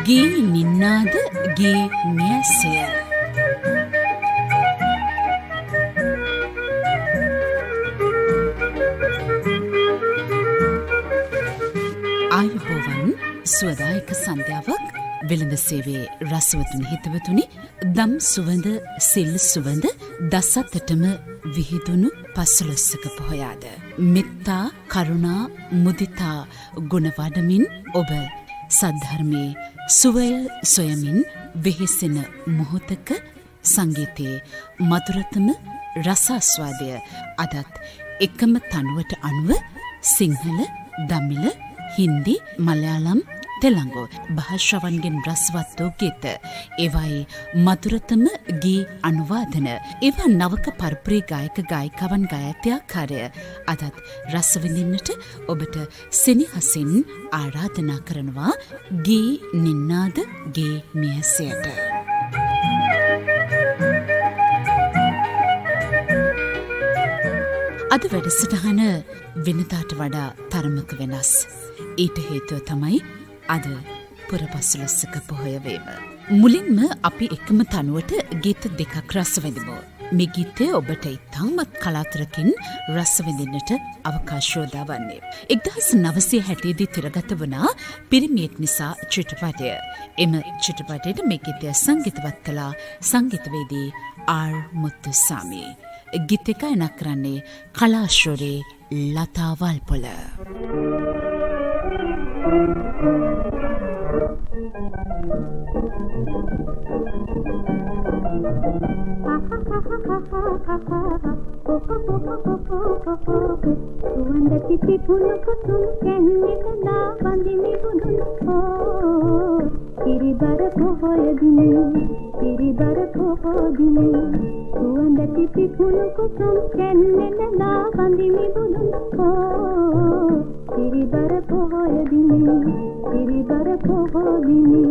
ගේ නින්නාද ගේ මියසය. ආයුබෝවන් සුවදායක සන්ධ්‍යාවක් වෙළඳ සේවයේ රසවතුනි හිතවතුනි දම් සුවඳ සිල් සුවඳ දසතටම විහිදුණු පසළොස්වක පොහොයාද මෙත්තා කරුණා මුදිතා ගුණ වඩමින් ඔබ සද්ධර්මයේ සුවය සොයමින් වෙහෙසෙන මොහොතක සංගීතයේ මధుරතම රසාස්වාදය අදත් එකම තනුවට අනුව සිංහල දමිළ හින්දි මලයාලම් තෙලංගු භාෂාවන්ගෙන් රසවත් වූ ගීත ඒවායි මధుරතම ගී අනුවාදන ඒවා නවක පරපුරේ ගායක ගායිකාවන් ගායත්‍යාකාරය අදත් රස විඳින්නට ඔබට සෙනෙහසින් ආරාධනා කරනවා ගී නින්නාද ගේ මියසයට. අද වැඩසටහන වෙනදාට වඩා තරමක වෙනස්. ඊට හේතුව තමයි අද පුරපසළොස්වක පොහොය වීම. මුලින්ම අපි එකම තනුවට ගීත දෙකක් රස විඳිමු. මේ ගීතය ඔබට ඉතාමත් කලාතුරකින් රස විඳින්නට අවකාශ යොදා වන්නේ. 1960 දී තිරගත වුණා පිරිමියෙක් නිසා චිත්‍රපටය. එම චිත්‍රපටයට මේ ගීතය සංගීතවත් කළ සංගීතවේදී ආර් මුත්තුසාමි. ගීත ගායනා කරන්නේ කලාශ්වරේ ලතා වල්පොල. सुवंदती फूलों को तुम कहने लगा बंदिनी बुधुन हो तेरी बरफ हो दिने तेरी बरफ हो दिने सुवंदती फूलों को तुम कहने लगा बंदिनी बुधुन हो तेरी बरफ हो दिने तेरी बरफ हो दिने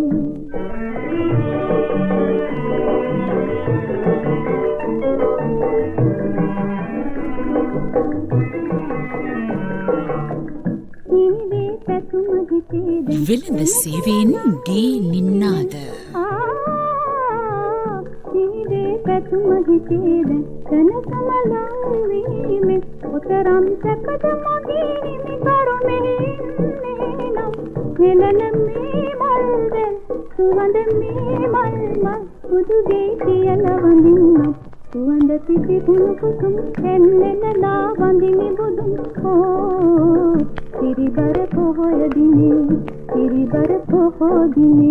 වෙළඳ සේවයෙන් ගේ නින්නාද सुवंदती फूलों को तुम कहने लगा बंदिनी बुधुन हो तेरी बरफ हो दिने तेरी बरफ हो दिने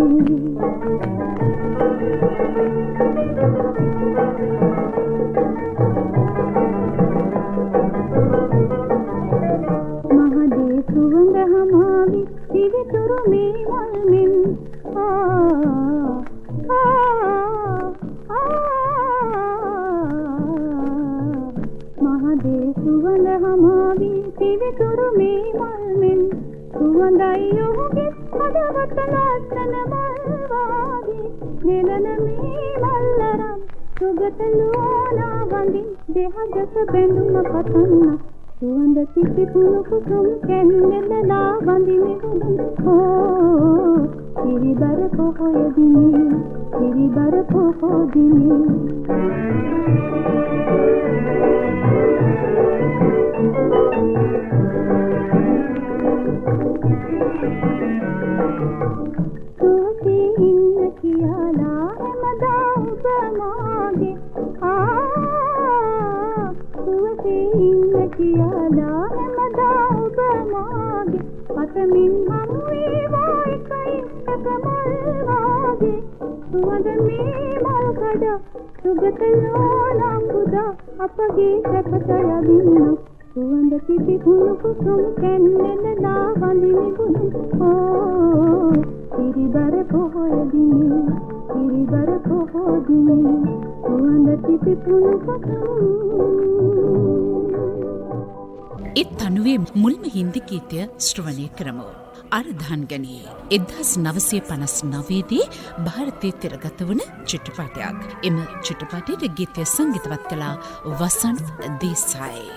महादेव सुवंद हमारी तेरे तुरु में मलमिन सुवंद हमारी तेरे तुरु में मलमिन सुवंदाइयो के मदवत लासन मलवागी नेलन में मल्लरम सुगत लोना वंदी देह जस बेंदुम पतन्ना सुवंदती फूलों को तुम कहने लगा वंदिनी बुधुन हो तेरी बरफ हो दिने तेरी बरफ हो दिने सुवंदती फूलों को तुम कहने लगा बंदिनी बुधुन हो तेरी बरफ हो दिने तेरी बरफ हो दिने सुवंदती फूलों को तुम ඒ තනුවේ මුල්ම හින්දි ගීතය ශ්‍රවණය කරමු. අර්ධන් ගනී. 1959දී ಭಾರತයේ තිරගත වන චිත්‍රපටයක්. එම චිත්‍රපටයේ ගීතය සංගීතවත් කළා වසන්ත් දේසායි.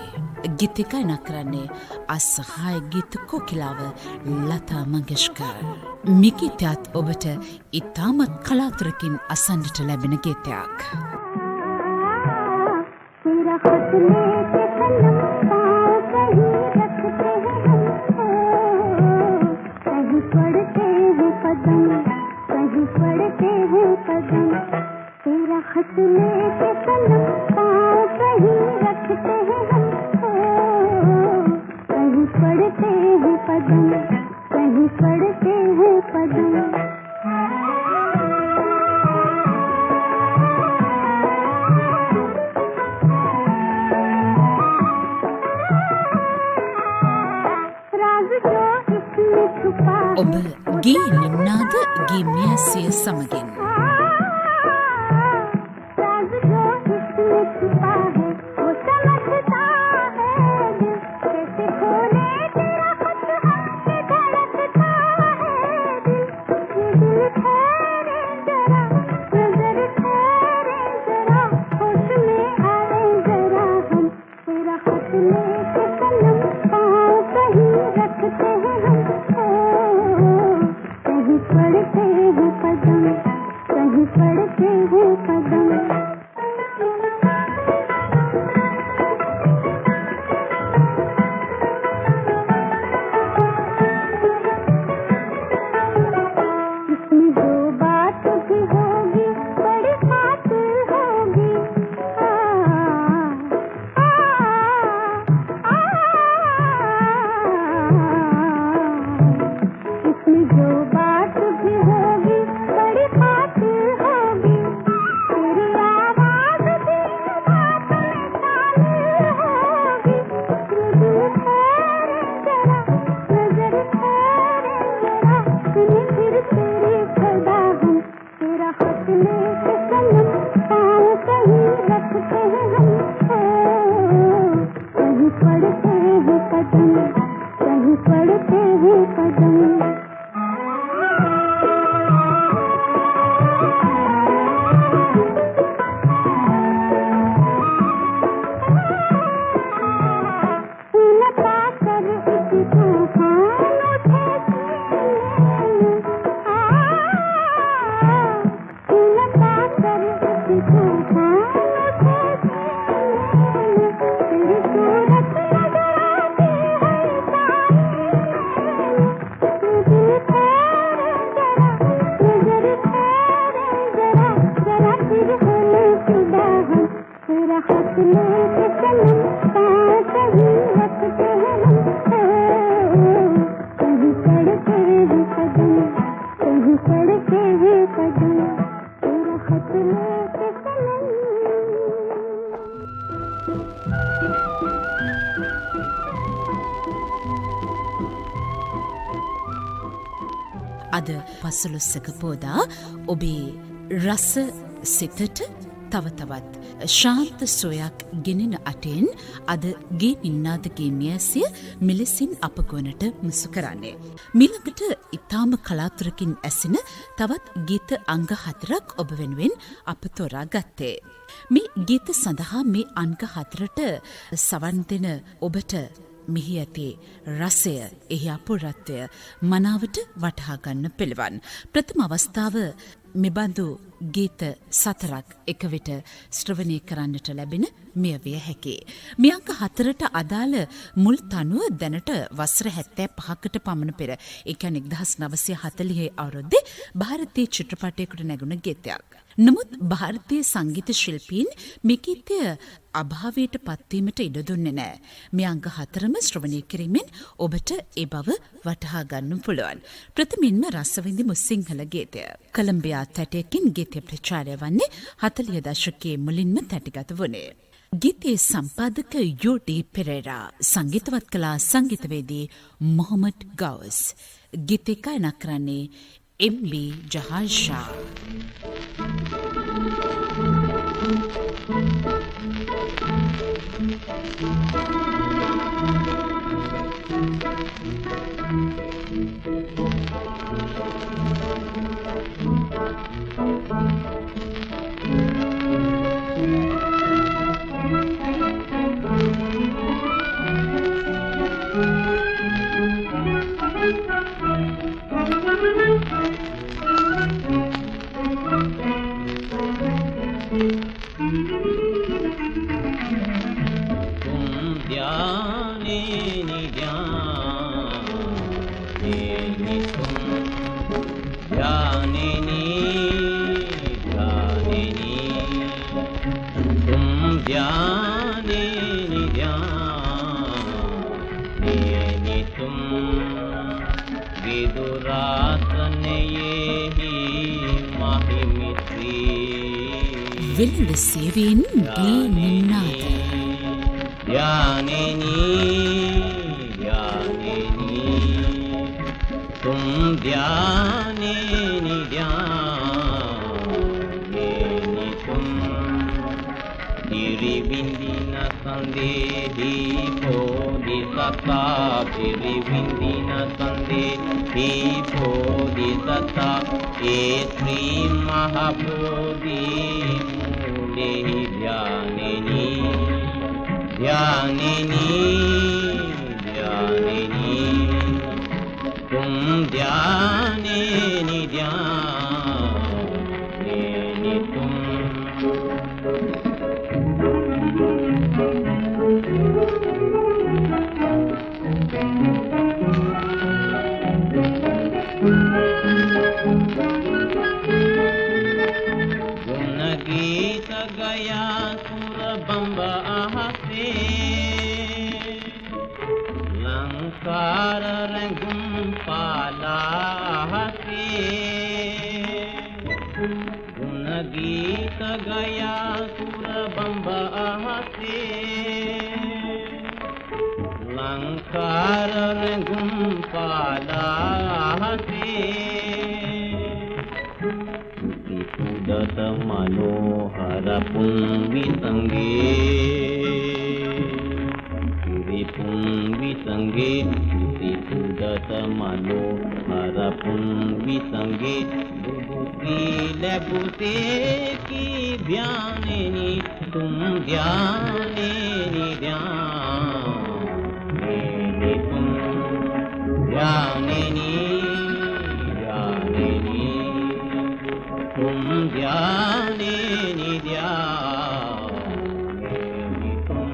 ගීත ගායනා කරන්නේ අසහාය ගීත කොකිලාව ලතා මංගেশකර්. මේ ගීතයත් ඔබට ඉතාමත් කලාතුරකින් අසන්නට ලැබෙන ගීතයක්. तेरा खत लेके सनम पाँव कहीं रखते हैं हम कहीं पड़ते हैं कदम कहीं पड़ते हैं कदम तेरा खत लेके सनम पाँव कहीं रखते हैं हम कहीं पड़ते हैं कदम कहीं पड़ते हैं कदम ඔබ ගේ නිම්නාද ගේ මියසිය සමගින් අද පසළොස්වක පෝදා ඔබේ රස සිතට තව තවත් ශාන්ත සොයක් ගෙනෙන අටෙන් අද ගේ නින්නාදගේ මියසිය මෙලෙසින් අප ගොනට මුසු කරන්නේ. මිළඟට ඉතාම කලාතුරකින් ඇසෙන තවත් ගීත අංග 4ක් ඔබ වෙනුවෙන් අප තෝරා ගත්තේ. මේ ගීත සඳහා මේ අංග 4ට සවන් දෙන ඔබට මෙහි ඇති රසය, එහි අපූර්වත්වය මනාවට වටහා ගන්න පිළිවන්. ප්‍රථම අවස්ථාව මෙබඳු ගීත 4ක් එක විට ශ්‍රවණය කරන්නට ලැබෙන මෙය විය හැකියි. මේ අංක 4ට අදාළ මුල් තනුව දැනට වසර 75කට පමණ පෙර, ඒ කියන්නේ 1940 අවුරුද්දේ ಭಾರತೀಯ චිත්‍රපටයකට නැගුණ ගීතයක්. නමුත් ಭಾರತೀಯ සංගීත ශිල්පීන් මේ ගීතය අභාවයට පත්වීමට ඉඩ දුන්නේ නැහැ. මේ අංග 4ම ශ්‍රවණය කිරීමෙන් ඔබට ඒ බව වටහා ගන්න පුළුවන්. ප්‍රථමින්ම රසවිඳිමු සිංහල ගීතය. කොලම්බියා තැටයකින් ගීතය ප්‍රචාරය වන්නේ 40 දශකයේ මුලින්ම තැටිගත වුණේ. ගීතයේ සම්පාදක යෝඩී පෙරේරා, සංගීතවත් කලා සංගීතවේදී මොහමඩ් ගවස්. ගීතය ගායනා කරන්නේ එම්.බී. ජහාර් ෂා. ध्यानिनी ध्यानिनी तुम ध्यानिनी ध्यानिनी तुम विदुरासने ही महिमित्री වෙළඳ සේවයෙන් දී නින්නාද ध्यानिनी ध्यानिनी तुम ध्यानिनी ध्यानिनी तुम गिरिविंदिन संदेहि बोधिसत्ता गिरिविंदिन संदेहि बोधिसत्ता ये श्री महाबोधि मूले ध्यानिनी ध्यानिनी ध्यानिनी तुम ध्यानिनी ध्यानिनी तुम गुण गीत गया सुर बम्ब आहसे लंकार रंगुम पाला हसे गुण गीत गया सुर बम्ब आहसे लंकार रंगुम पाला हसे दत मनोहर पुंगी संगे पुंगी संगे दत मनोहर पुंगी संगे बुबुती लबुते की ध्यानिनी तुम ध्यानिनी ध्यानिनी तुम ध्यानिनी ध्यानिनी तुम ध्यानिनी ध्यानिनी तुम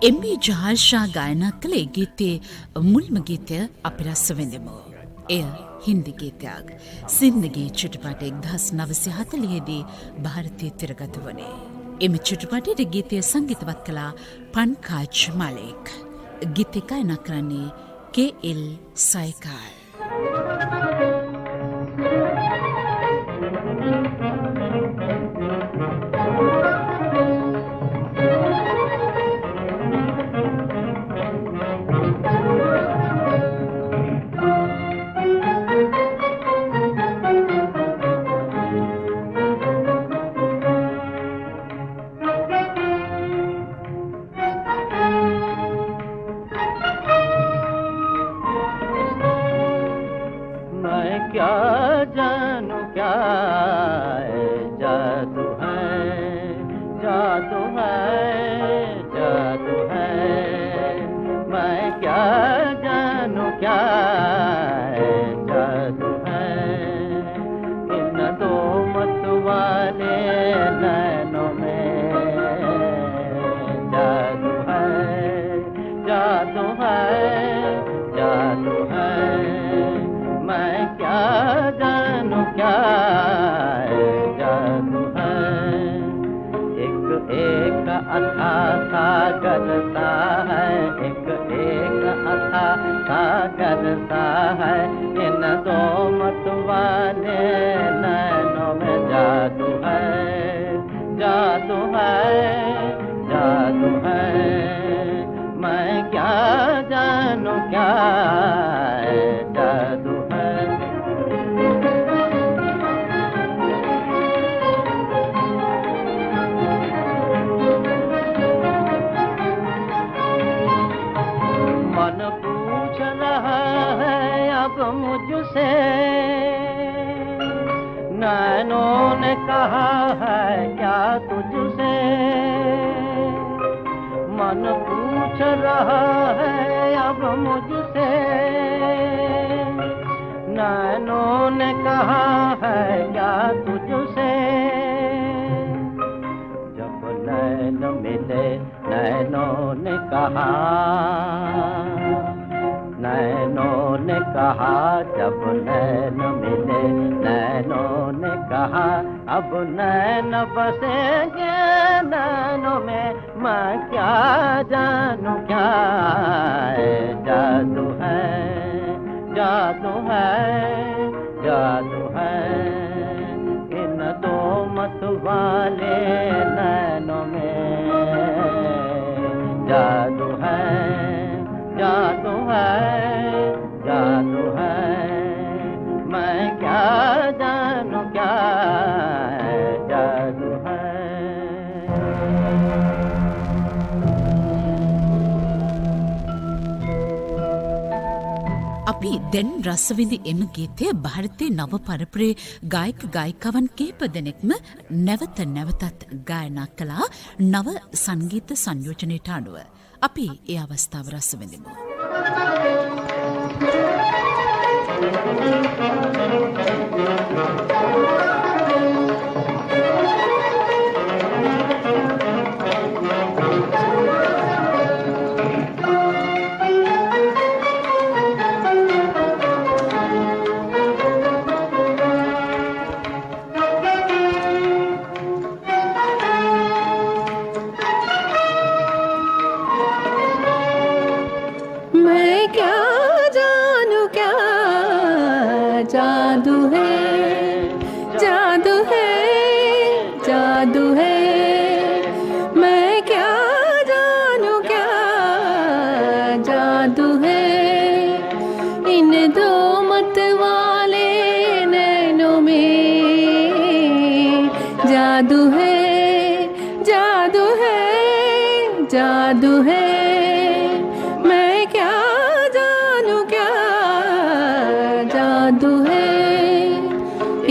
එම්.ඒ. ජාර්ෂා ගායනා කළ ඒ ගීතයේ මුල්ම ගීතය අපි රස විඳෙමු. එය හින්දි ගීතයක්. සින්දගී චිත්‍රපටය 1940 දී ಭಾರತයේ තිරගත වනේ. එම චිත්‍රපටයේ ගීතය සංගීතවත් කළා පන්කාජ් මලික්. ගීතය ගායනා කරන්නේ KL සයිකාල්. नैनों ने कहा जब नैन मिले नैनों उन्होंने कहा अब नैन बसेंगे नैनों में, मैं क्या जानूं क्या है। जादू है, जादू है, जादू है इन दो मत वाले नैनों में। जादू है, जादू है, जादू है, मैं क्या जानूं क्या है। जादू है। අපි දැන් රසවිඳි එම ගීතය ಭಾರತೀಯ නව පරපුරේ ගායක ගායිකාවන් කිහිප දෙනෙක්ම නැවත නැවතත් ගායනා කළා නව සංගීත සංයෝජනයට අනුව. අපි ඒ අවස්ථාව රසවිඳිමු. जादू है, जादू है, जादू है, मैं क्या जानूं क्या जादू है। इन दो मत वाले नैनों में जादू है, जादू है, जादू है, मैं क्या जानूं क्या जादू है।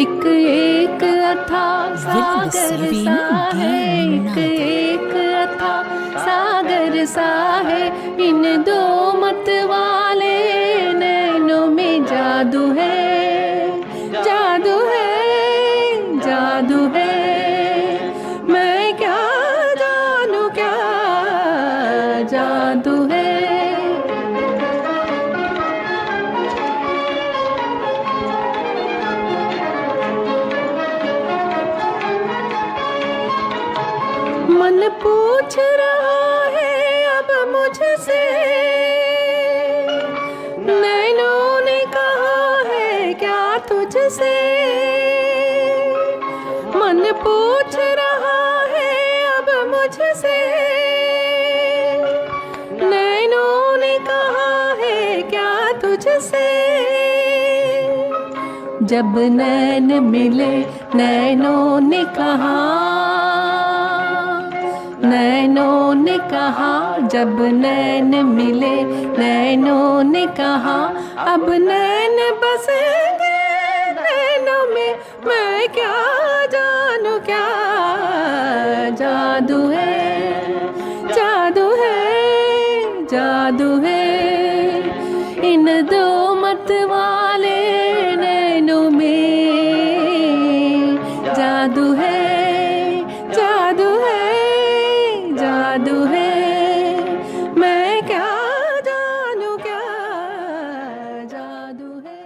एक एक अथा सागर सा है, एक एक अथा सागर सा है। इन दो मत वाले नैनों में जादू है, जादू है, जादू है, मैं क्या जानूं क्या जादू है। मन पूछ रहा है अब मुझसे, नैनों ने कहा है क्या तुझसे। मन पूछ रहा है अब मुझसे, नैनों ने कहा है क्या तुझसे। जब नैन मिले नैनों ने कहा, नैनों ने कहा, जब नैन मिले नैनों ने कहा, अब नैन बसेंगे नैनों में, मैं क्या जानूं क्या जादू है, जादू है, जादू है, इन दो मत वाले नैनों में जादू है, जादू है, जादू है, मैं क्या जानूं क्या जादू है।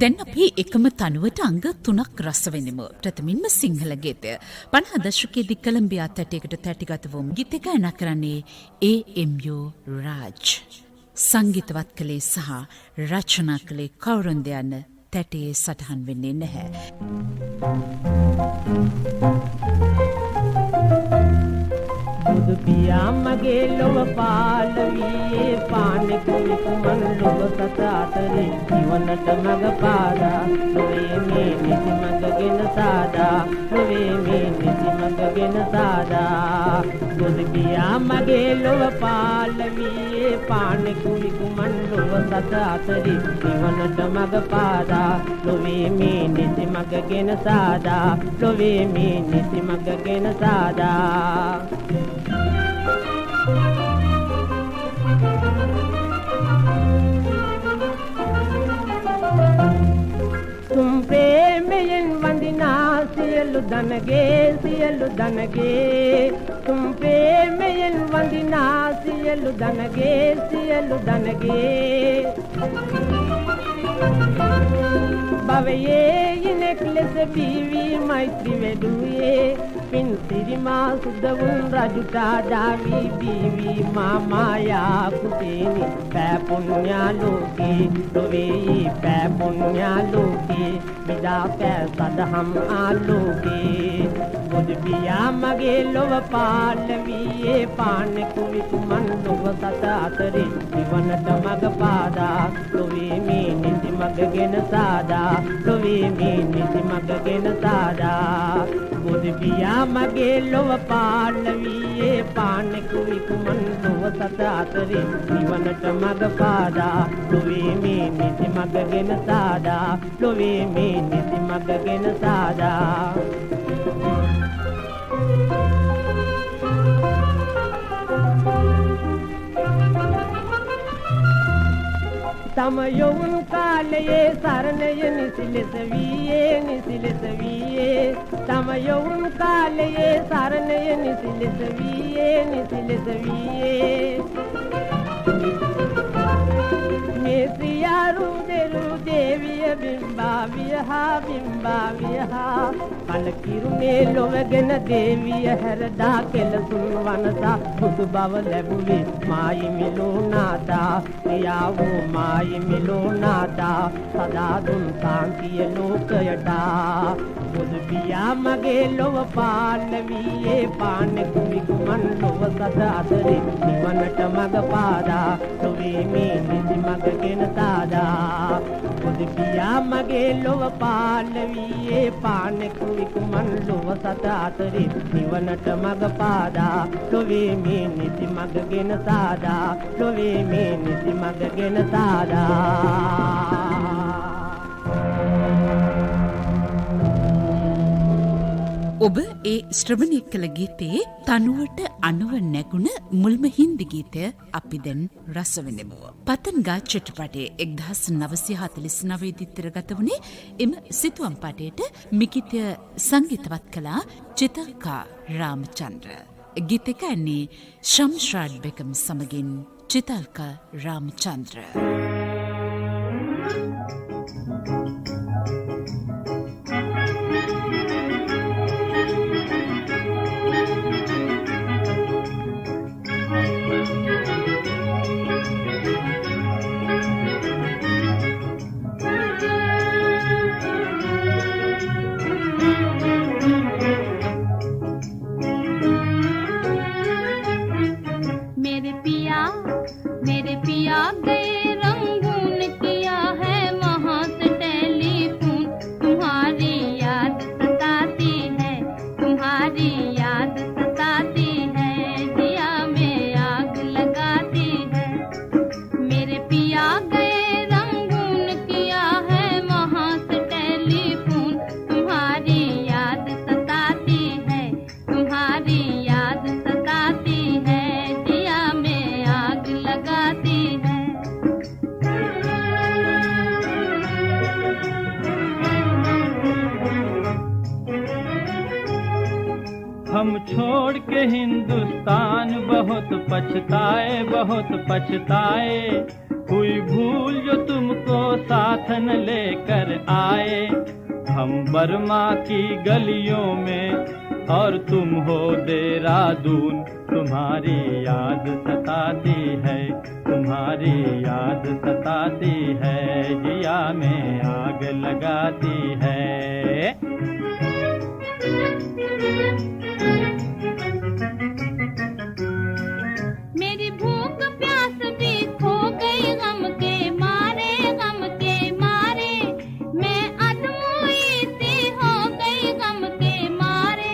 දැන් අපි එකම තනුවට අංග 3ක් රස වෙනිමු. ප්‍රථමින්ම සිංහල ගීතය. 50 දශකයේදී කොලම්බියා තැටියකට තැටිගත වූ ගීත ගායනා කරන්නේ A.M.U. රාජ්. සංගීතවත් කළේ සහ රචනා කළේ කවුරුන්ද යන්න තැටේ සටහන් වෙන්නේ නැහැ. බුදු පියා මගේ ලොව පාලවියේ පානෙක විකුමන් ලොව සත අතරේ ජීවනට මඟ පාදා නොවේ මේ නිසි මඟගෙන සාදා නොවේ මේ නිසි මඟගෙන සාදා බුදු පියා මගේ ලොව පාලවියේ පානෙක විකුමන් ලොව සත අතරේ ජීවනට මඟ පාදා නොවේ මේ නිසි මඟගෙන සාදා නොවේ මේ නිසි මඟගෙන සාදා. तुम प्रेमයෙන් වඳිනා සියලු දනගේ සියලු දනගේ तुम प्रेमයෙන් සියලු දනගේ භවයේ ඉනෙක්ලෙස බීවී මෛත්‍රී වැඩුවේ පින් සිරිමා සුදවුන් රජුටා දාවී බීවී මා මායා කුටේනි පෑ පුණ්‍යා ලෝකේ ලොවේ පෑ පුණ්‍යා ලෝකේ විදා පෑ සදහම් ආලෝකේ බුදු පියා මගේ ලොව පාලවියේ පාන්නේ කුවිකුමන් ලොව සත අතරේ නිවනට මග පාදා ලොවේ මේ නිසි මගගෙන සාදා ලොවේ මේ නිසි මගගෙන සාදා බුදු පියා මගේ ලොව පාලවියේ පාන්නේ කුවිකුමන් ලොව සත අතරේ නිවනට මග පාදා ලොවේ මේ නිසි මගගෙන සාදා ලොවේ මේ නිසි මගගෙන සාදා තම යොවුන් කාලයේ සරණය නිසිලෙස වීයේ තම යොවුන් කාලයේ සරණය නිසිලෙස වීයේ මේ සියාරු දෙරු දේවිය බිම්බාවිය හා කලකිරුනේ ලොවගෙන දේවිය හැරදා කෙලසුන් වනසා බුදු බව ලැබුවේ මායිමිලෝ නාදා එයාවෝ මායිමිලෝ නාදා සදා දුන් සාන්තිය ලෝකයට බුදු පියා මගේ ලොව පාලවියේ පාන්නේ කුමිකුමන් ලොව සත අතරේ නිවනට මග පාදා ලොවේ මේ නිසි මගගෙන සාදා බුදු පියා මගේ ලොව පාලවියේ පාන්නේ කුමිකුමන් ලොව සත අතරේ නිවනට මග පාදා ලොවේ මේ නිසි මගගෙන සාදා ලොවේ මේ නිසි මගගෙන සාදා ඔබ ඒ ශ්‍රවණය කළ ගීතයේ තනුවට අනුව නැගුණ මුල්ම හින්දි ගීතය අපි දැන් රසවිඳෙමු. පතන්ගා චිත්‍රපටයේ 1949 දී තිරගත වුණේ එම සිතුවම් පාටයට මිකිතය සංගීතවත් කළා චිතල්කා රාමචන්ද්‍ර. ගීතය ගන්නේ ශම්ෂාඩ් බෙකම් සමගින් චිතල්කා රාමචන්ද්‍ර. मेरे पिया गए रंगून किया है वहाँ से टेलीफोन तुम्हारी याद सताती है दिया में आग लगाती है मेरे पिया गए रंगून किया है वहाँ से टेलीफोन तुम्हारी याद सताती है दिया में आग लगाती है हम छोड़ के हिंदुस्तान बहुत पछताए हुई भूल जो तुमको साथ न लेकर आए हम बर्मा की गलियों में और तुम हो देहरादून तुम्हारी याद सताती है जिया में आग लगाती है मेरी भूख प्यास भी खो गई गम के मारे मैं अधमोई सी हो गई गम के मारे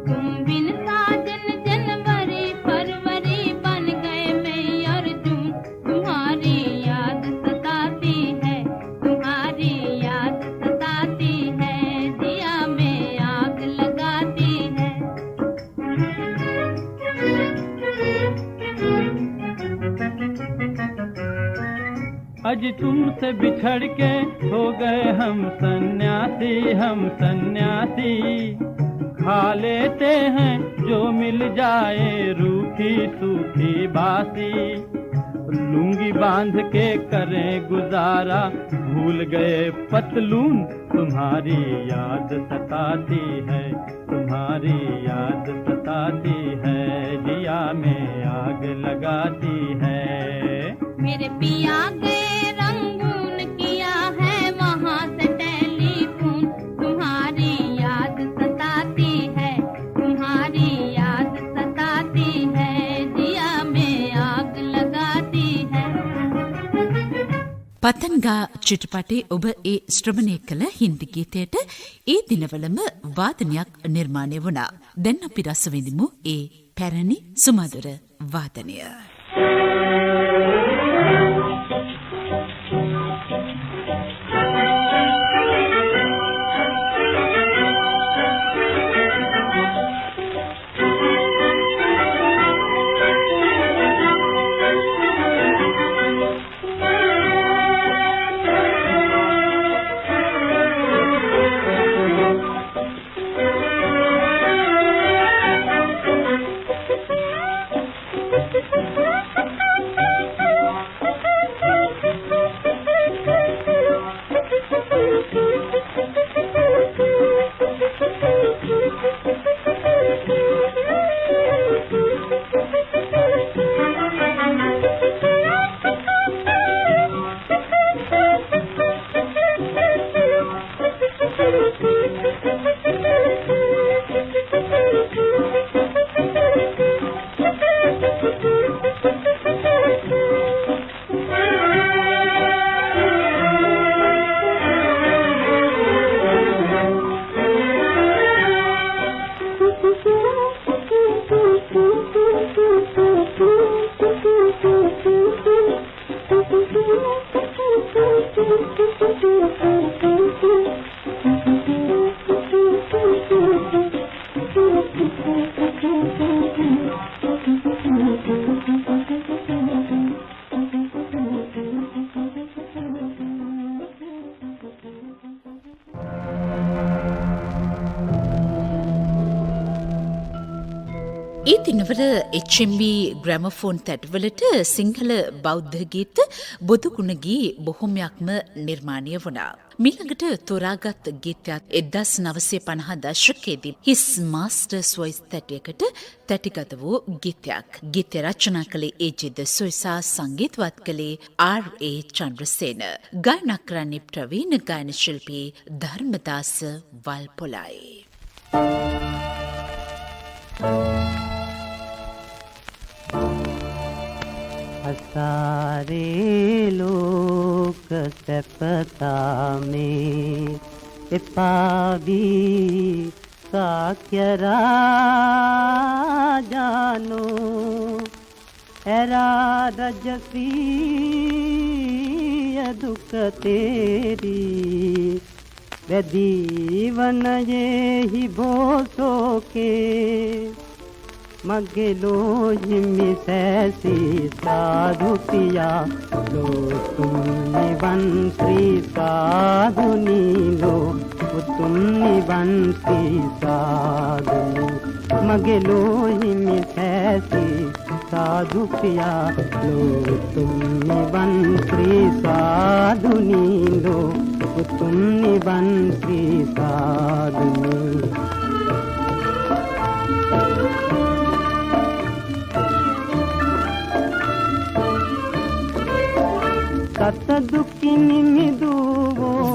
तुम बिन साजन जनवरी फरवरी बन गए मैं और तुम तुम्हारी याद सताती है दिया में आग लगाती है आज तुमसे बिछड़ के हो गए हम सन्यासी खा लेते हैं जो मिल जाए रूख सूखी सूखी बासी, लुंगी बांध के करें गुजारा, भूल गए पतलून तुम्हारी याद सताती है, तुम्हारी याद सताती है, जिया में आग लगाती है। मेरे पिया गए रंगून किया है वहाँ से टेलीफोन, तुम्हारी याद सताती है, तुम्हारी याद सताती है, जिया में आग लगाती है। පතන්ගා චිත්‍රපටයේ ඔබ ඒ ශ්‍රවණය කළ හින්දි ගීතයට ඒ දිනවලම වාදනයක් නිර්මාණය වුණා. දැන් අපි රස විඳිමු ඒ පැරණි සුමధుර වාදනය. ඒ දිනවල HMV ග්‍රැමෆෝන් තැටවලට සිංහල බෞද්ධ ගීත බොදු ගුණ ගී බොහොමයක්ම නිර්මාණය වුණා. මීළඟට තෝරාගත් ගීතයක් 1950 දශකයේදී හිස් මාස්ටර්ස් වොයිස් තැටියකට තැටිගත වූ ගීතයක්. ගීතය රචනා කළේ ඒ.ජේ. සොයිසා, සංගීතවත් කළේ ආර්.ඒ. චන්ද්‍රසේන. ගායනා කරන්නේ ප්‍රවීණ ගායන ශිල්පී ධර්මදාස වල්පොලයි. सारे लोक सपता में पावी साक्यरा जानो एरा रजसी दुख तेरी वदीवन ये ही भोसो के मगलो जिम्मी सैसी साधु पिया लो तुम निबंसी साधु नीलो तुम निबंसी साधु मगलो जिम्मी सैसी साधु पिया लो तुम निबंसी साधु नीलो तुम निबंसी साधु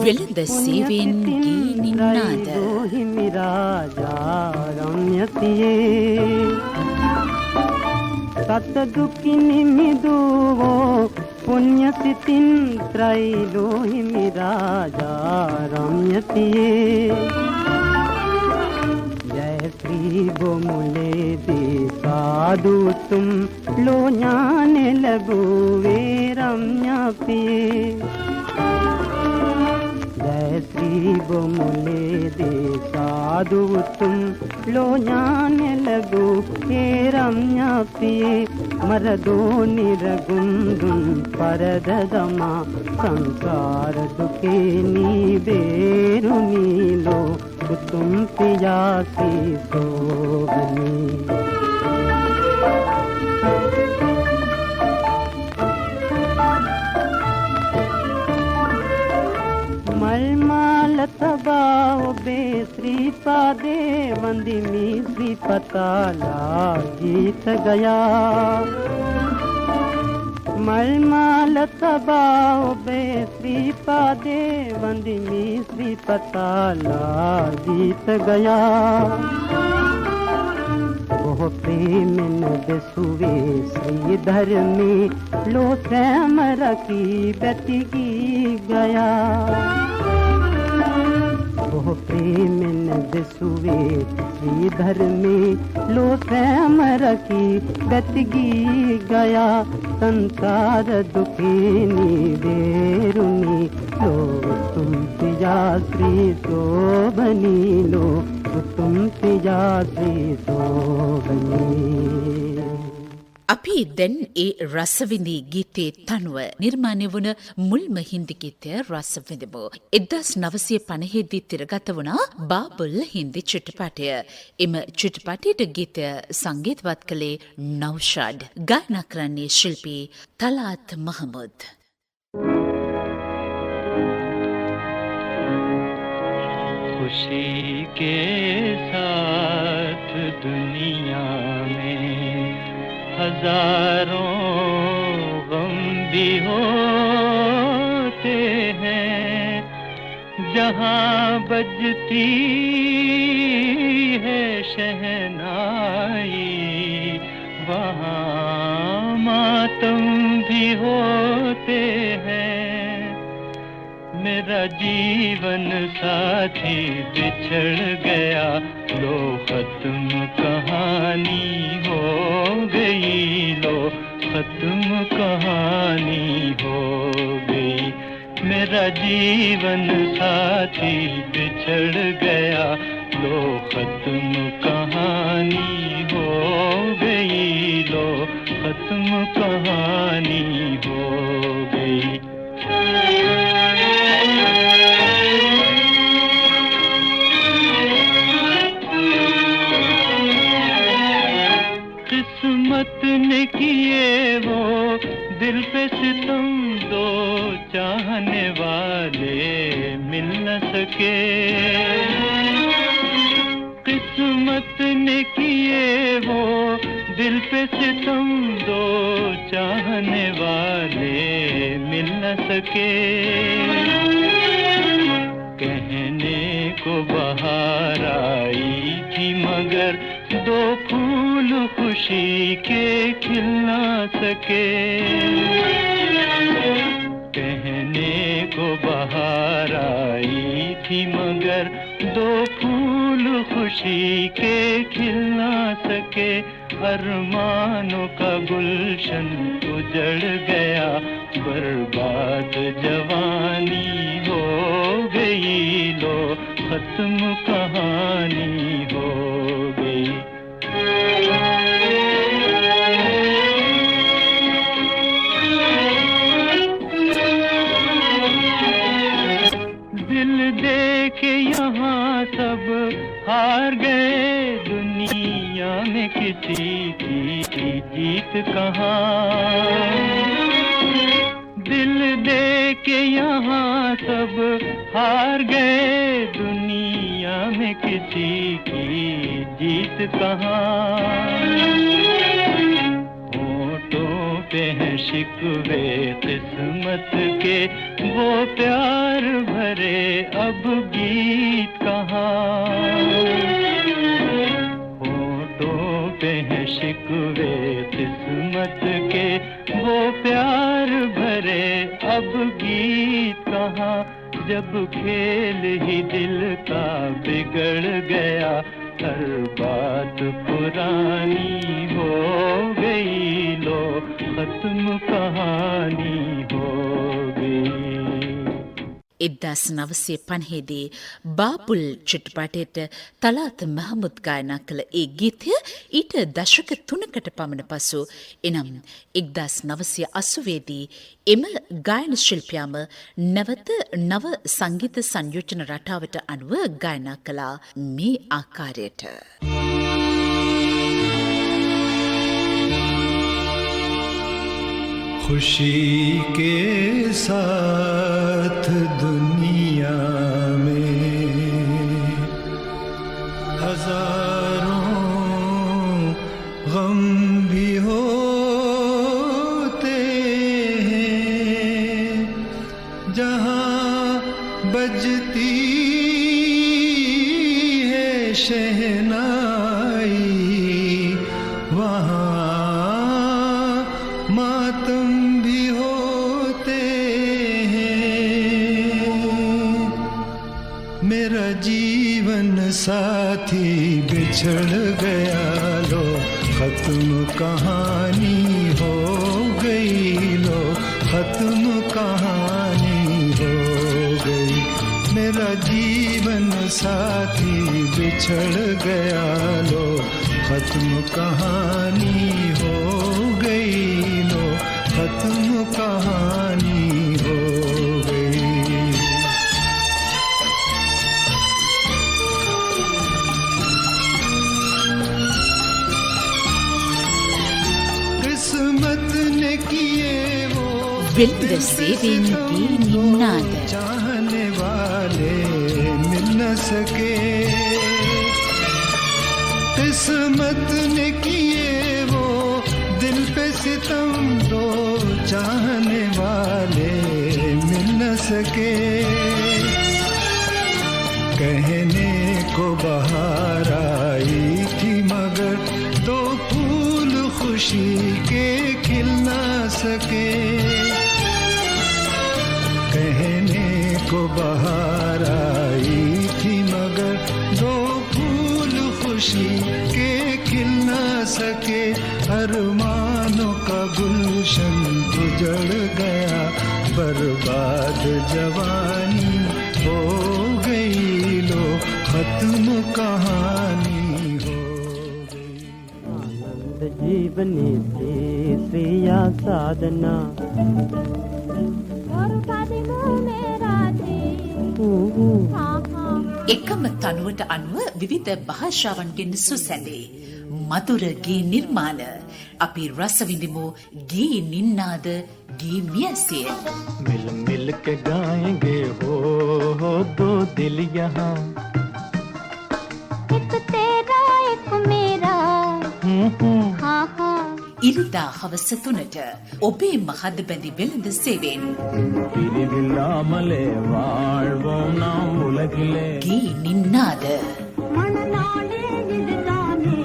වෙළඳ සේවයෙන් ගී නින්නාද සත දුකින් මිදුවෝ පුණ්‍ය සිතින් ත්‍රිලෝ හිමි රාජා රම්‍යතියේ जय श्री बोमुले दे साधु तुम लो ज्ञान लबो वे रम्या पिए जय श्री बोमुले दे साधु तुम लो ज्ञान लगो हे रम्या पिए मरदो निरगुंदुन परदमा संसार दुखे नी बेरु नीलो तुम पियासी सोगनी श्रीपादे वंदिमी श्रीपताला गीत गया मलमाल तबाओ बे श्रीपादे वंदिमी श्रीपताला गीत गया वो प्रेम नदसुवे श्रीधर में लो श्याम रखी बतिकी गया वो प्रेम नदसुवे श्रीधर में लो श्याम रखी बतिकी गया संसार दुखी निवेरुनी लो तुम पिया श्री शोभनी लो तुम पिया श्री शोभनी අපි දැන් ඒ රසවිඳී ගීතයේ තනුව නිර්මාණය වුණ මුල්ම හින්දි ගීතය රස විඳමු. 1950 දී තිරගත වුණා බාබුල් හින්දි චිත්‍රපටය. එම චිත්‍රපටයේ ගීතය සංගීතවත් කළේ නෞෂාද්. ගායනා කරන්නේ ශිල්පී තලාත් මහමුද්. खुशी के साथ दुनिया में हजारों गम भी होते हैं जहाँ बजती है शहनाई वहाँ मातम भी होते हैं मेरा जीवन साथी बिछड़ गया लो खत्म कहानी हो गई लो खत्म कहानी हो गई मेरा जीवन साथी बिछड़ गया लो खत्म कहानी हो गई लो खत्म कहानी हो गई किस्मत ने किए वो दिल पे सितम दो चाहने वाले मिल न सके किस्मत ने किए वो दिल पे सितम दो चाहने वाले मिल न सके कहने को बाहर आई थी मगर दो फूल खुशी के खिल ना सके कहने को बाहर आई थी मगर दो फूल खुशी के खिल ना सके अरमानों का गुलशन उजड़ गया बर्बाद जवानी हो गई लो खत्म कहानी हो गई दिल दे के यहाँ सब हार गए दुनिया में किसी की जीत कहाँ दिल दे के यहाँ सब हार गए दुनिया में किसी की जीत कहाँ होठों पे हैं शिकवे किस्मत के वो प्यार भरे अब गीत कहाँ होठों पे हैं शिकवे किस्मत के वो प्यार भरे अब गीत कहाँ जब खेल ही दिल का बिगड़ गया हर बात पुरानी हो गई लो खत्म कहानी हो गई 1950 දී බාබුල් චිත්‍රපටයට තලාත් මහමුද් ගායනා කළ ඒ ගීතය ඊට දශක 3කට පමණ පසු එනම් 1980 දී එම ගායන ශිල්පියාම නැවත නව සංගීත සංයෝජන රටාවට අනුව ගායනා කළා මේ ආකාරයට खुशी के साथ दुनिया में मातम भी होते हैं। मेरा जीवन साथी बिछड़ गया, लो खत्म कहानी हो गई, लो खत्म कहानी हो गई। मेरा जीवन साथी बिछड़ गया, लो खत्म कहानी हो गई, लो खत्म कहानी हो गई। किस्मत ने किए वो වෙළඳ සේවයන්ගේ නින්නාද चाहने वाले मिल न सके। किस्मत ने किए वो दिल पे सितम, दो चाहने वाले मिल न सके। कहने को बाहर आई थी मगर दो फूल खुशी के खिल ना सके। कहने को बाहर आई थी मगर दो फूल खुशी के खिल ना सके। अरमानों का गुलशन उजड़ गया, बर्बाद जवानी हो गई, लो खत्म कहानी हो गई। आनंद जीवनी से श्रेया साधना और फातिमा मेरा जी। हाँ हाँ එකම තනුවට අනුව විවිධ භාෂාවන්ගෙන් සුසැඳේ මధుර ගේ නිර්මාණ අපි රස විඳිමු ගේ නින්නාද ගේ මියසියෙන් मिल मिल के गाएंगे हो दो दिल यहाँ। एक तेरा एक मेरा। हाँ हाँ ඉරිදා හවස 3ට ඔබේ මහද බැඳි වෙළඳ සේවයෙන් பிரிவில்லாமலே வாழ்வோம் நாம் உலகிலே. ගේ නින්නාද मन लाने निदाने।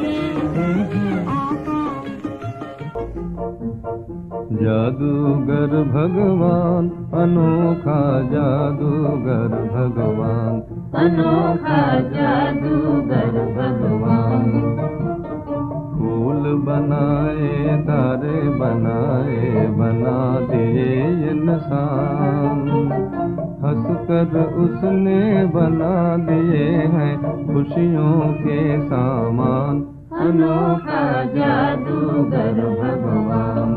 जादूगर भगवान अनोखा जादूगर भगवान अनोखा जादूगर भगवान फूल बनाए तारे बनाए बना दिए इंसान हंसकर उसने बना दिए हैं खुशियों के सामान अनोखा जादूगर भगवान।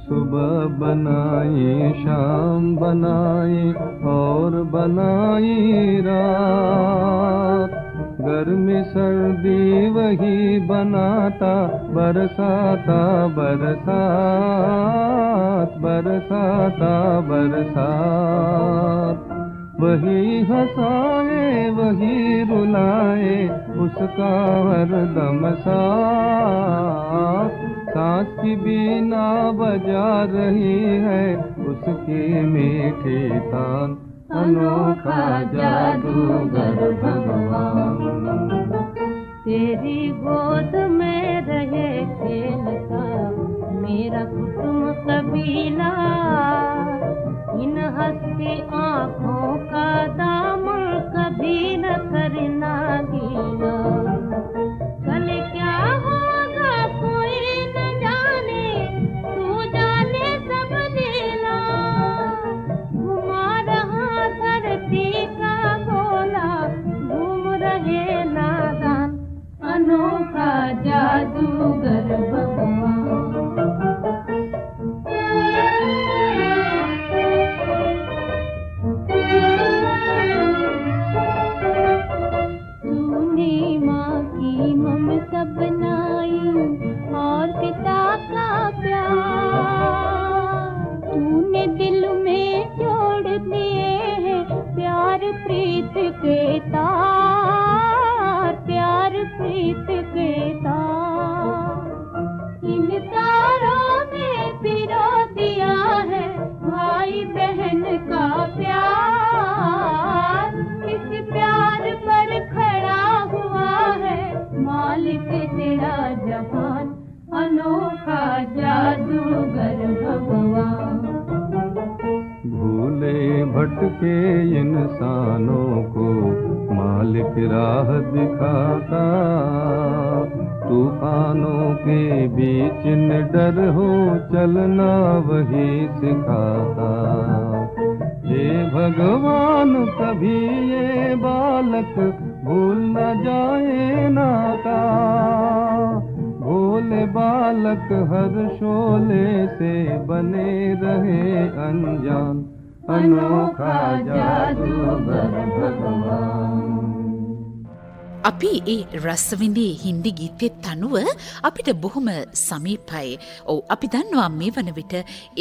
सुबह बनाई शाम बनाई और बनाई रात गर्मी सर्दी वही बनाता बरसाता बरसात बरसाता बरसात वही हंसाए वही रुलाए उसका हरदम साथ सांस की बीना बजा रही है उसकी मीठी तान अनोखा जादूगर भगवान। तेरी गोद में रहे खेलता मेरा कुटुंब कबीला। इन हंसती आँखों का दामन कभी न करना गीला। कल क्या होगा कोई न जाने, तू जाने सब लीला। घुमा रहा धरती का गोला, घूम रहे नादान अनोखा जादूगर भगवान। तूने माँ की ममता बनाई और पिता का प्यार। तूने दिल में जोड़ दिए हैं प्यार प्रीत के तार, प्यार प्रीत के तार। इन तारों में पिरो दिया है भाई बहन का प्यार। इस के इंसानों को मालिक राह दिखाता, तूफानों के बीच निडर हो चलना वही सिखाता। हे भगवान कभी ये बालक भूल न जाए नाता, भोले बालक हर शोले से बने रहे अनजान, अनोखा जादूगर भगवान। අපි ඒ රසවිඳී හින්දි ගීතෙත් තනුව අපිට බොහොම සමීපයි. ඔව් අපි දන්නවා මේ වන විට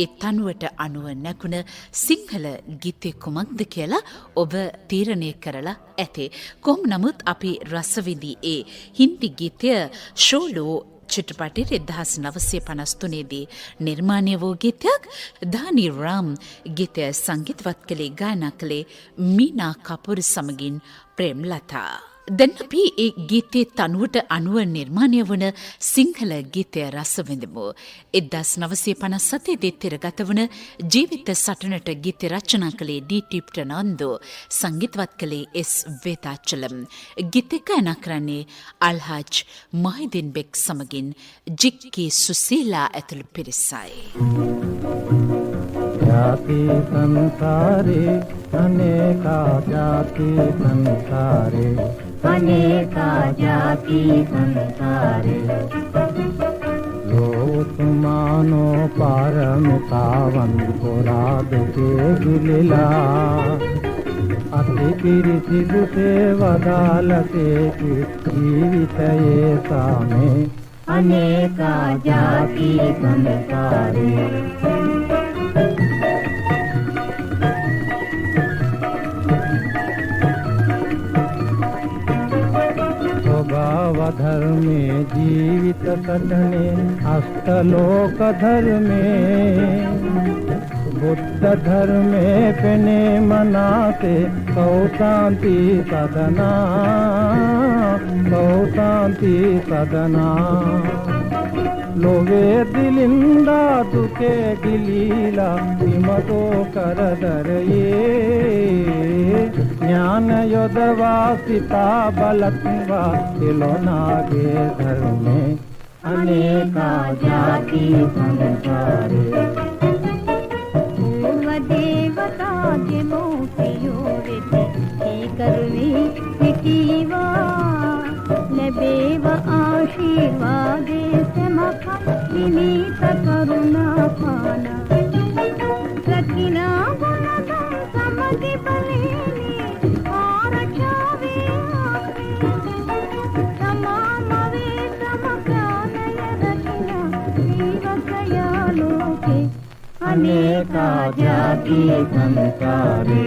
ඒ තනුවට අනුව නැකුණ සිංහල ගීතේ කුමක්ද කියලා ඔබ තීරණය කරලා ඇතේ. කොහොම නමුත් අපි රසවිඳී ඒ හින්දි ගීතය ෂෝලෝ චිත්‍රපටයේ 1953දී නිර්මාණය වූ ගීතයක්. දානි රාම් ගීතය සංගීතවත් කළේ ගායනා කළේ මීනා කපූර් සමගින් ප්‍රේම්ලතා. දැන් අපි ඒ ගීතේ තනුවට අනුව නිර්මාණය වන සිංහල ගීතය රස විඳමු. 1957 දී තිරගත වන ජීවිත සටනට ගීත රචනා කළේ ඩී.ටී. ප්‍රනාන්දු, සංගීතවත් කළේ එස්. වේදාචලම්. ගීතය ගායනා කරන්නේ අල්හාජ් මහිදින් බෙක් සමගින් ජික්කී සුසීලා ඇතුළු පිරිසයි. जाति संसारे अनेका जाति संसारे, अनेका जाति संसारे, लोक मानो पारमितावन पुराद के गिलिला, अति पिरिसिद से वदालते की जीवित ये सामे, अनेका जाति संसारे। धर्मे जीवित सटने अष्टलोक धर्मे, बुद्ध धर्मे पेने मनाते सौ शांति सदना, सौ शांति सदना। लोवे दिलिंदा दुखे गिलीला विमतो करदर ये, ज्ञान योधवासिता बलत्वा तिलोनागे धर्मे, अनेका जाति संसारे। पूर्व देवता जनो प्रयोरित ही करुणी हिकीवा, लबेव आशीर्वादे समखा विनीत करुणा पाना, सकिना गुणदं समधि बलिनी और छावे समामवे समकानय रचना जीवकया लोके, अनेका जाति संसारे।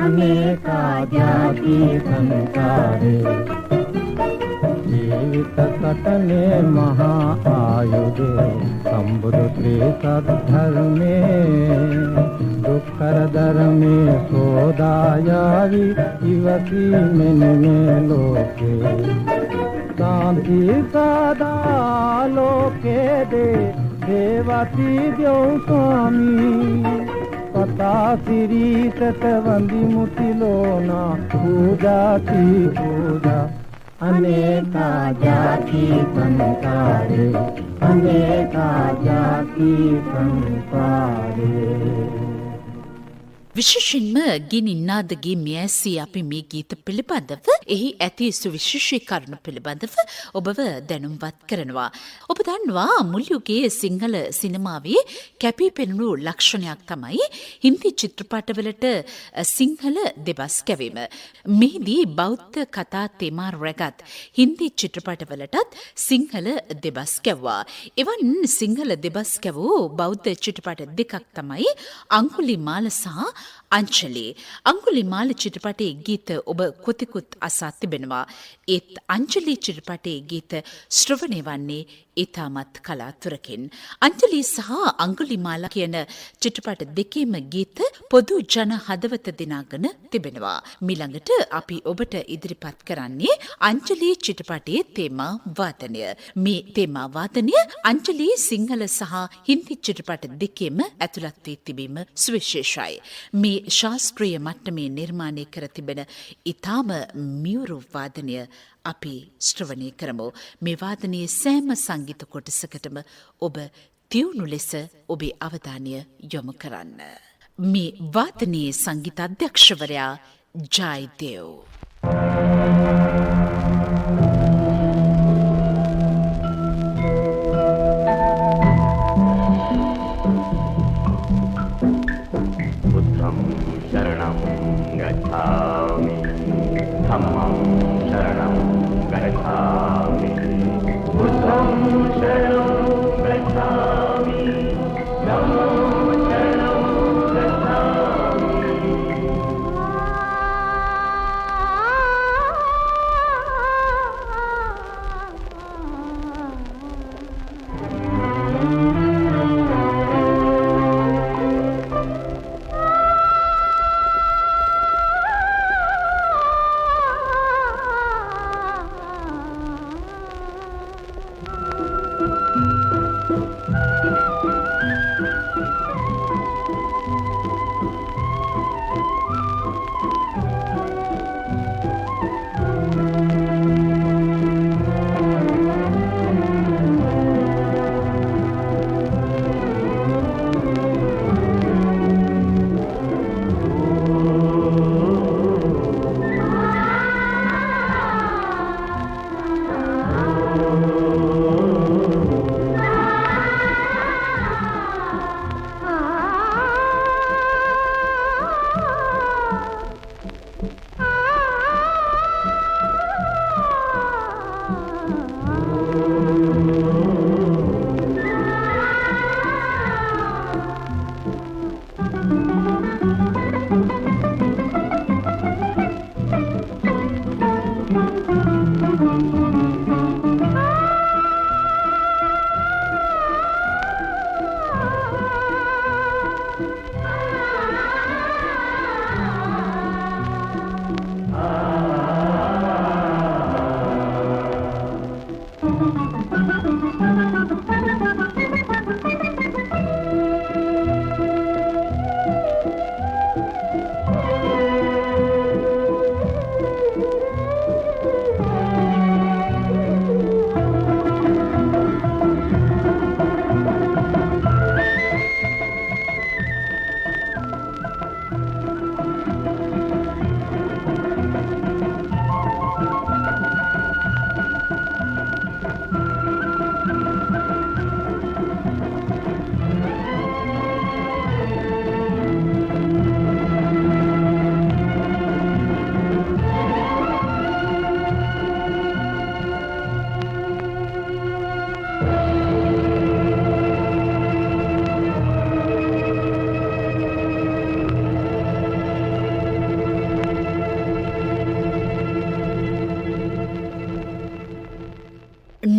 अनेका जाति संसारे। जीवित कटने महा आयुधे संबुध श्री सद्धर्मे, दुखर दर में सोदायावी युवती में लोके, शांति सदा लोके दे देवती द्यो स्वामी, पता सिरी सतवंदी मुतिलोना पूजा की पूजा, अनेका जाति संसारे, अनेका जाति संसारे। විශේෂයෙන්ම ගිනින්නාදගේ මියැසී අපි මේ ගීත පිළිබඳව එහි ඇති සුවිශේෂී කරුණු පිළිබඳව ඔබව දැනුම්වත් කරනවා. ඔබ දන්නවා මුල් යුගයේ සිංහල සිනමාවේ කැපී පෙනුණු ලක්ෂණයක් තමයි හින්දි චිත්‍රපටවලට සිංහල දෙබස් කැවීම. මෙහිදී බෞද්ධ කතා තේමා රැගත් හින්දි චිත්‍රපටවලටත් සිංහල දෙබස් කැවුවා. එවන් සිංහල දෙබස් කැවූ බෞද්ධ චිත්‍රපට දෙකක් තමයි අංගුලිමාල සහ අංජලි. අංගුලිමාල චිත්‍රපටයේ ගීත ඔබ කොතිකුත් අසා තිබෙනවා. ඒත් අංජලි චිත්‍රපටයේ ගීත ශ්‍රවණය වන්නේ ඉතාමත් කලාතුරකින්. අංජලි සහ අංගුලිමාල කියන චිත්‍රපට දෙකේම ගීත පොදු ජන හදවත දිනාගෙන තිබෙනවා. මිළඟට අපි ඔබට ඉදිරිපත් කරන්නේ අංජලි චිත්‍රපටයේ තේමා වාදනය. මේ තේමා වාදනය අංජලි සිංහල සහ හින්දි චිත්‍රපට දෙකේම ඇතුළත් වී තිබීම සුවිශේෂයි. මේ ශාස්ත්‍රීය මට්ටමේ නිර්මාණය කර තිබෙන ඉතාම මියුරු වාදනය අපි ශ්‍රවණය කරමු. මේ වාදනයේ සෑම සංගීත කොටසකටම ඔබ තියුණු ලෙස ඔබේ අවධානය යොමු කරන්න. මේ වාදනයේ සංගීත අධ්‍යක්ෂවරයා ජයදේව්. शरणं गच्छामि धम्मं शरणं गच्छामि बुद्धं शरणं गच्छामि धम्मं शरणं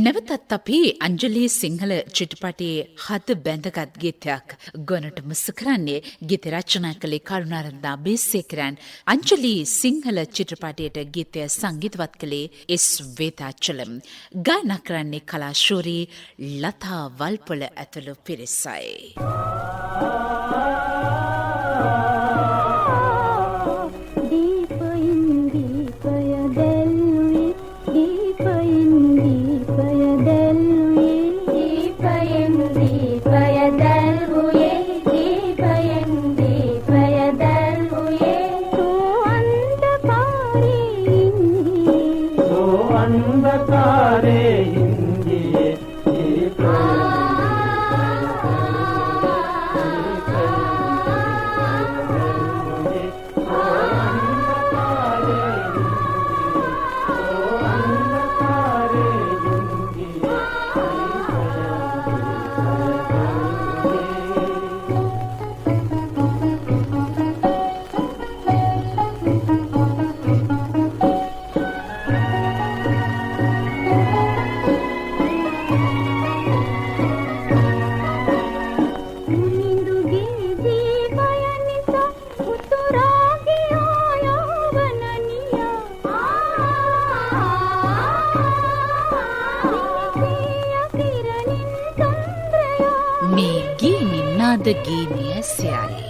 නැවතත් අපි අංජලි සිංහල චිත්‍රපටයේ හද බැඳගත් ගීතයක් ගොනට මුස්ස කරන්නේ ගීත රචනා කළේ කරුණාරත්න බේසේකරන්. අංජලි සිංහල චිත්‍රපටයට ගීතය සංගීතවත් කළේ එස් වේදාචලම්. ගායනා කරන්නේ කලාශූරී ලතා වල්පොල ඇතුළු පිරිසයි. Dipayam dipaya dalvuye, dipayam dipaya dal Hindi ද ගීනිය සයයි.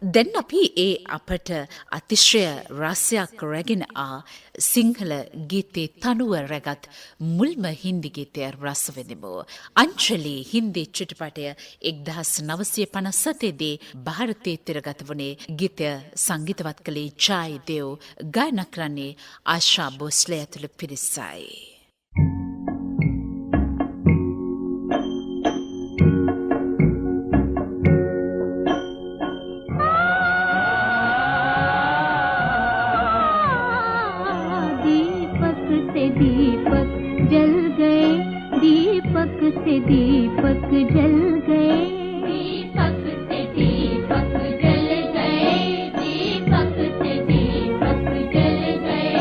දැන් අපි ඒ අපට අතිශය රසයක් රැගෙන සිංහල ගීතේ තනුව රැගත් මුල්ම හින්දි ගීතය රස විඳිමු. අංජලි හින්දි චිත්‍රපටය 1957 දී ಭಾರತයේ තිරගත වුණේ ගීතය සංගීතවත් කළේ ජායි දේව්, ගායනා කරන්නේ ආශා භෝස්ලේ ඇතුළු පිරිසයි. से दीपक जल गए, दीपक से दीपक जल गए, दीपक से दीपक जल गए।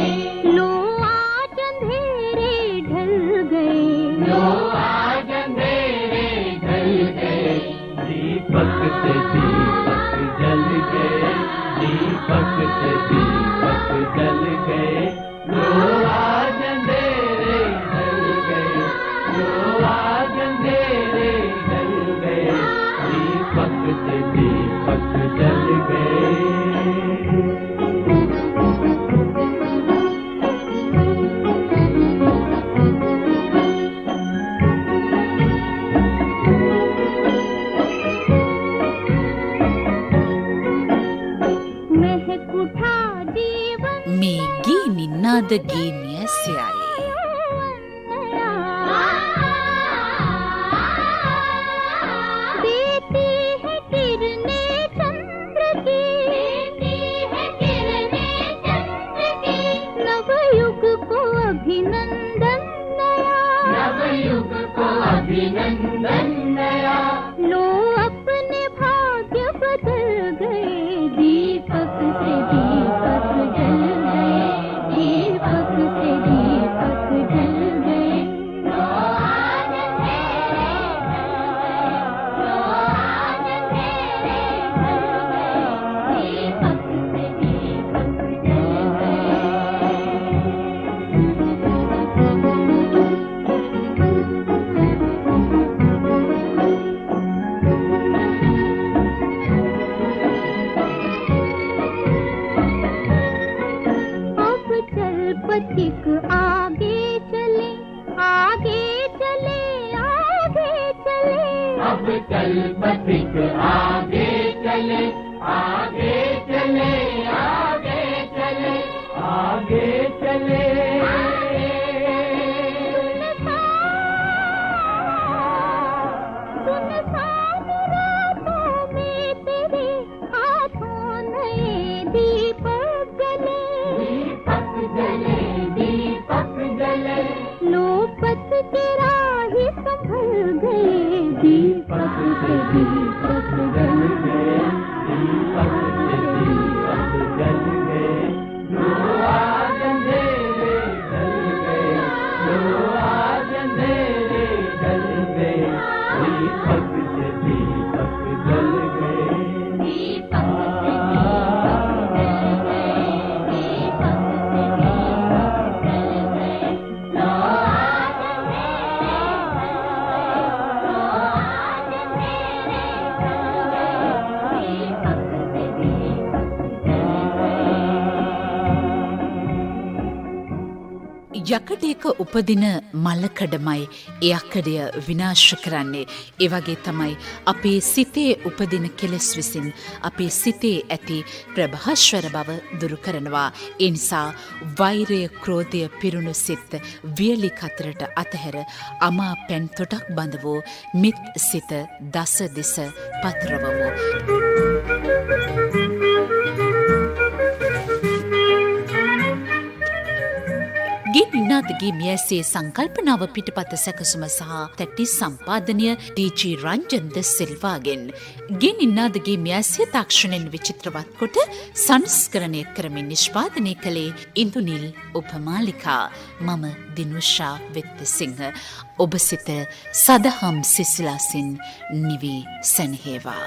लो आज अंधेरे ढल गए, लो आज अंधेरे ढल गए। दीपक से दीपक जल गए, दीपक से दीपक जल गए। लो आज अंधेरे ढल गए, लो आज अंधेरे ढल गए। दीपक से दीपक जल गए। මේ ගීනි නාද ගීනිය සයයි. अभिनंदन नया, लो अपने भाग्य बदल गए। दीपक से दीपक जल गए, दीपक से दीपक जल गए। लो आज अंधेरे अब चल पथिक आगे चले, आगे चले, आगे चले, आगे चले। යකඩයක උපදින මලකඩමයි යකඩය විනාශ කරන්නේ. ඒ වගේ තමයි අපේ සිතේ උපදින කෙලෙස් විසින් අපේ සිතේ ඇති ප්‍රභාස්වර බව දුරු කරනවා. ඒ නිසා වෛරය, ක්‍රෝධය පිරුණු සිත් වියලි කතරට අතහැර අමා පැන් තොටක් බඳ වූ මිත් සිත දස දෙස පතරවමු. ගින්නාදගේ මියසේ සංකල්පනාව පිටපත සැකසුම සහ තැටි සම්පාදනය ඩී.ජී. රංජන්ද සිල්වාගෙන්. ගින්නාදගේ මියසේ තාක්ෂණයෙන් විචිත්‍රවත් කොට සංස්කරණය කරමින් නිෂ්පාදනය කළේ ඉන්දුනිල් උපමාලිකා. මම දිනුෂා වෙත්තසිංහ. ඔබ සිත සදහම් සිසිලාසින් නිවී සැනහේවා.